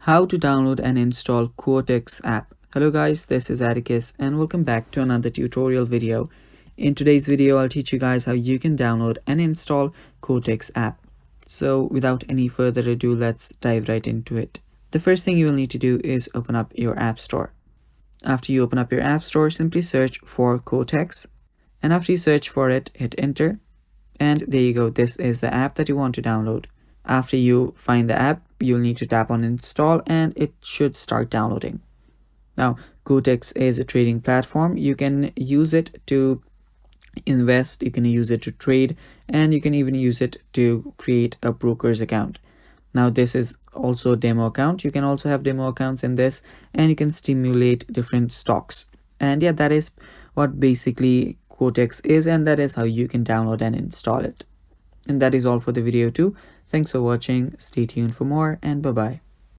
How to download and install Quotex app. Hello guys, this is Atticus and welcome back to another tutorial video. In today's video, I'll teach you guys how you can download and install Quotex app. So without any further ado, let's dive right into it. The first thing you will need to do is open up your app store. After you open up your app store, simply search for Quotex. And after you search for it, hit enter. And there you go, this is the app that you want to download. After you find the app, you'll need to tap on install and it should start downloading. Now, Quotex is a trading platform. You can use it to invest, you can use it to trade, and you can even use it to create a broker's account. Now, this is also a demo account. You can also have demo accounts in this, and you can stimulate different stocks. And yeah, that is what basically Quotex is, and that is how you can download and install it. And that is all for the video too. Thanks for watching. Stay tuned for more, and bye bye.